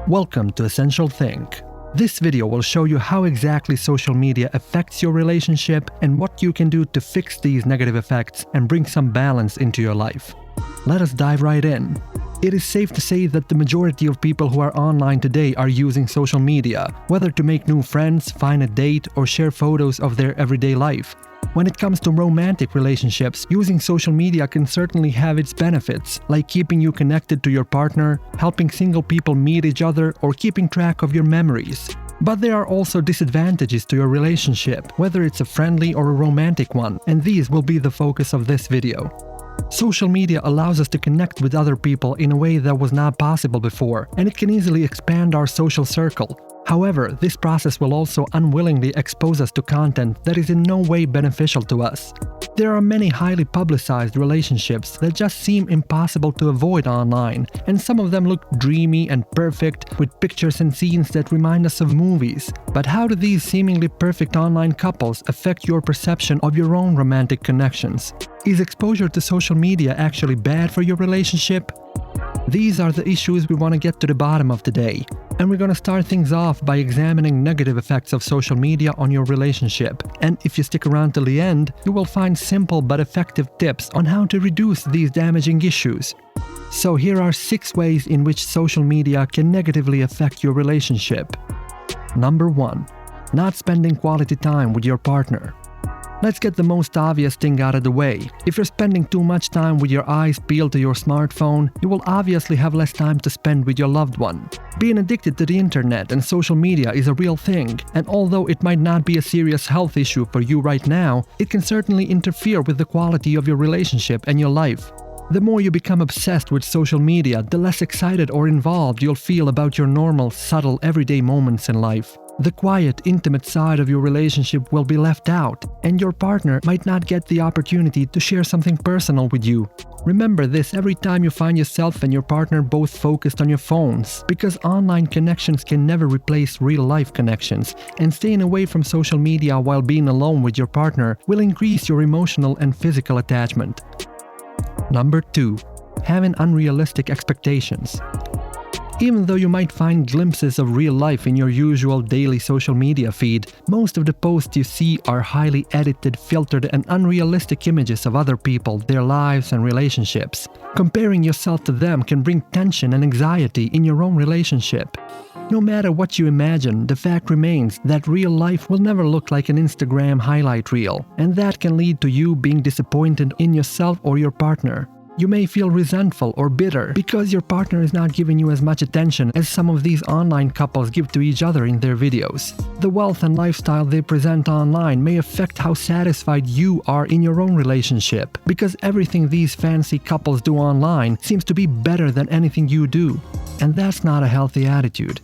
Welcome to Essential Think. This video will show you how exactly social media affects your relationship and what you can do to fix these negative effects and bring some balance into your life. Let us dive right in. It is safe to say that the majority of people who are online today are using social media, whether to make new friends, find a date, or share photos of their everyday life. When it comes to romantic relationships, using social media can certainly have its benefits, like keeping you connected to your partner, helping single people meet each other, or keeping track of your memories. But there are also disadvantages to your relationship, whether it's a friendly or a romantic one, and these will be the focus of this video. Social media allows us to connect with other people in a way that was not possible before, and it can easily expand our social circle. However, this process will also unwillingly expose us to content that is in no way beneficial to us. There are many highly publicized relationships that just seem impossible to avoid online, and some of them look dreamy and perfect, with pictures and scenes that remind us of movies. But how do these seemingly perfect online couples affect your perception of your own romantic connections? Is exposure to social media actually bad for your relationship? These are the issues we want to get to the bottom of today. And we're going to start things off by examining negative effects of social media on your relationship. And if you stick around till the end, you will find simple but effective tips on how to reduce these damaging issues. So here are 6 ways in which social media can negatively affect your relationship. Number 1. Not spending quality time with your partner. Let's get the most obvious thing out of the way. If you're spending too much time with your eyes peeled to your smartphone, you will obviously have less time to spend with your loved one. Being addicted to the internet and social media is a real thing, and although it might not be a serious health issue for you right now, it can certainly interfere with the quality of your relationship and your life. The more you become obsessed with social media, the less excited or involved you'll feel about your normal, subtle, everyday moments in life. The quiet, intimate side of your relationship will be left out, and your partner might not get the opportunity to share something personal with you. Remember this every time you find yourself and your partner both focused on your phones, because online connections can never replace real-life connections, and staying away from social media while being alone with your partner will increase your emotional and physical attachment. Number 2. Having unrealistic expectations. Even though you might find glimpses of real life in your usual daily social media feed, most of the posts you see are highly edited, filtered, and unrealistic images of other people, their lives, and relationships. Comparing yourself to them can bring tension and anxiety in your own relationship. No matter what you imagine, the fact remains that real life will never look like an Instagram highlight reel, and that can lead to you being disappointed in yourself or your partner. You may feel resentful or bitter because your partner is not giving you as much attention as some of these online couples give to each other in their videos. The wealth and lifestyle they present online may affect how satisfied you are in your own relationship, because everything these fancy couples do online seems to be better than anything you do. And that's not a healthy attitude.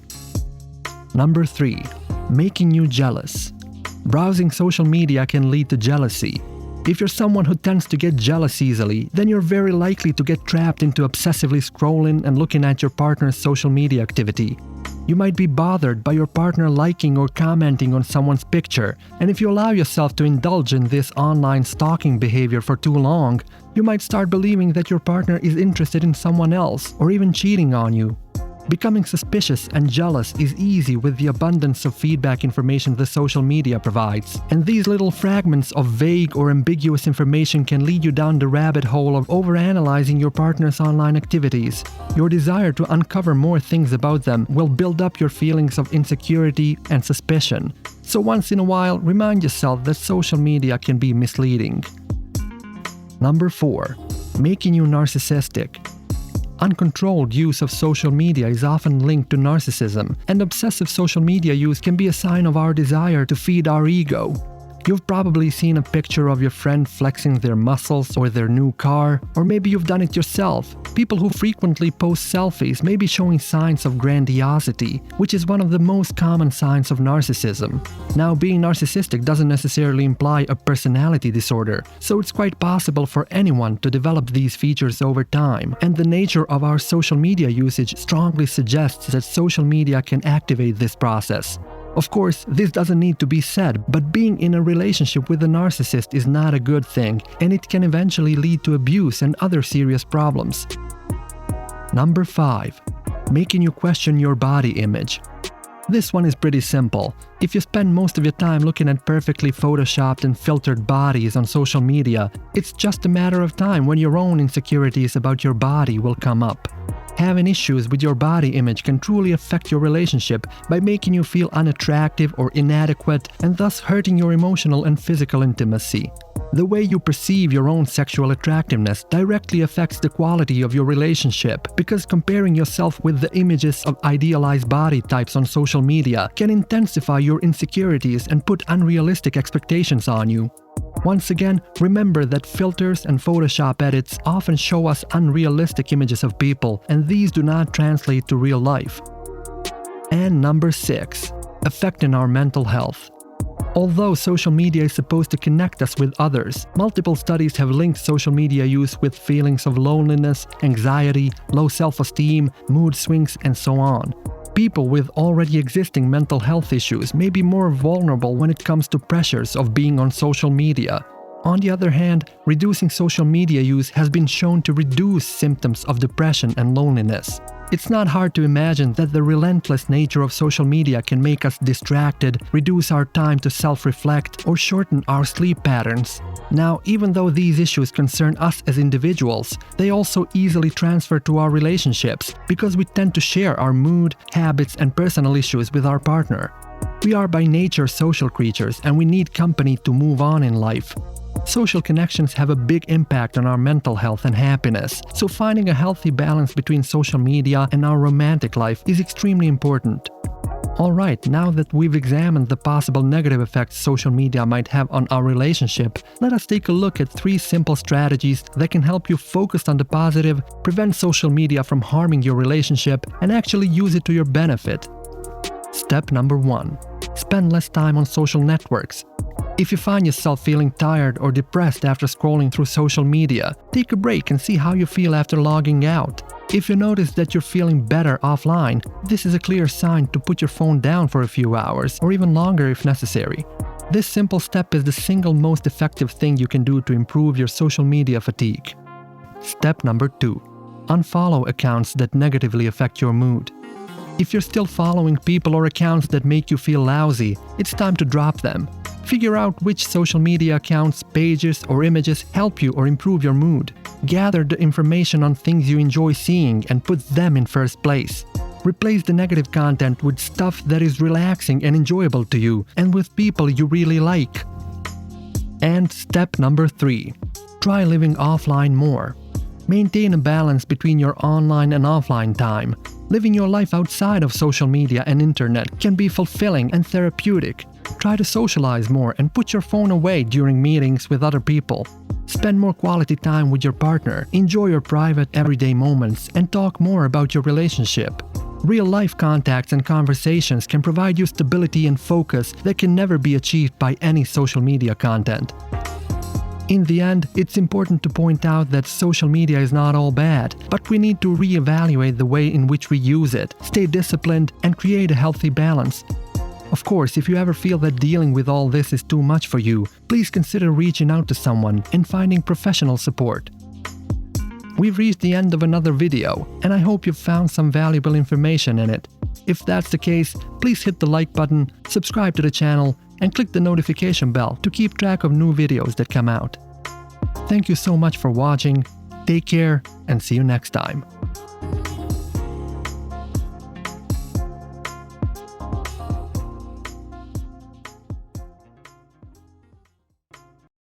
Number 3. Making you jealous. Browsing social media can lead to jealousy. If you're someone who tends to get jealous easily, then you're very likely to get trapped into obsessively scrolling and looking at your partner's social media activity. You might be bothered by your partner liking or commenting on someone's picture, and if you allow yourself to indulge in this online stalking behavior for too long, you might start believing that your partner is interested in someone else or even cheating on you. Becoming suspicious and jealous is easy with the abundance of feedback information the social media provides, and these little fragments of vague or ambiguous information can lead you down the rabbit hole of overanalyzing your partner's online activities. Your desire to uncover more things about them will build up your feelings of insecurity and suspicion. So once in a while, remind yourself that social media can be misleading. Number 4. Making you narcissistic. Uncontrolled use of social media is often linked to narcissism, and obsessive social media use can be a sign of our desire to feed our ego. You've probably seen a picture of your friend flexing their muscles or their new car, or maybe you've done it yourself. People who frequently post selfies may be showing signs of grandiosity, which is one of the most common signs of narcissism. Now, being narcissistic doesn't necessarily imply a personality disorder, so it's quite possible for anyone to develop these features over time, and the nature of our social media usage strongly suggests that social media can activate this process. Of course, this doesn't need to be said, but being in a relationship with a narcissist is not a good thing, and it can eventually lead to abuse and other serious problems. Number 5. making you question your body image. This one is pretty simple. If you spend most of your time looking at perfectly photoshopped and filtered bodies on social media, it's just a matter of time when your own insecurities about your body will come up. Having issues with your body image can truly affect your relationship by making you feel unattractive or inadequate and thus hurting your emotional and physical intimacy. The way you perceive your own sexual attractiveness directly affects the quality of your relationship, because comparing yourself with the images of idealized body types on social media can intensify your insecurities and put unrealistic expectations on you. Once again, remember that filters and Photoshop edits often show us unrealistic images of people, and these do not translate to real life. And number 6, affecting our mental health. Although social media is supposed to connect us with others, multiple studies have linked social media use with feelings of loneliness, anxiety, low self-esteem, mood swings, and so on. People with already existing mental health issues may be more vulnerable when it comes to pressures of being on social media. On the other hand, reducing social media use has been shown to reduce symptoms of depression and loneliness. It's not hard to imagine that the relentless nature of social media can make us distracted, reduce our time to self-reflect, or shorten our sleep patterns. Now, even though these issues concern us as individuals, they also easily transfer to our relationships because we tend to share our mood, habits, and personal issues with our partner. We are by nature social creatures, and we need company to move on in life. Social connections have a big impact on our mental health and happiness, so finding a healthy balance between social media and our romantic life is extremely important. Alright, now that we've examined the possible negative effects social media might have on our relationship, let us take a look at 3 simple strategies that can help you focus on the positive, prevent social media from harming your relationship, and actually use it to your benefit. Step number 1. Spend less time on social networks. If you find yourself feeling tired or depressed after scrolling through social media, take a break and see how you feel after logging out. If you notice that you're feeling better offline, this is a clear sign to put your phone down for a few hours or even longer if necessary. This simple step is the single most effective thing you can do to improve your social media fatigue. Step number 2. Unfollow accounts that negatively affect your mood. If you're still following people or accounts that make you feel lousy, it's time to drop them. Figure out which social media accounts, pages, or images help you or improve your mood. Gather the information on things you enjoy seeing and put them in first place. Replace the negative content with stuff that is relaxing and enjoyable to you, and with people you really like. And step number 3. Try living offline more. Maintain a balance between your online and offline time. Living your life outside of social media and internet can be fulfilling and therapeutic. Try to socialize more and put your phone away during meetings with other people. Spend more quality time with your partner, enjoy your private everyday moments, and talk more about your relationship. Real-life contacts and conversations can provide you stability and focus that can never be achieved by any social media content. In the end, it's important to point out that social media is not all bad, but we need to reevaluate the way in which we use it, stay disciplined, and create a healthy balance. Of course, if you ever feel that dealing with all this is too much for you, please consider reaching out to someone and finding professional support. We've reached the end of another video, and I hope you've found some valuable information in it. If that's the case, please hit the like button, subscribe to the channel, and click the notification bell to keep track of new videos that come out. Thank you so much for watching, take care, and see you next time.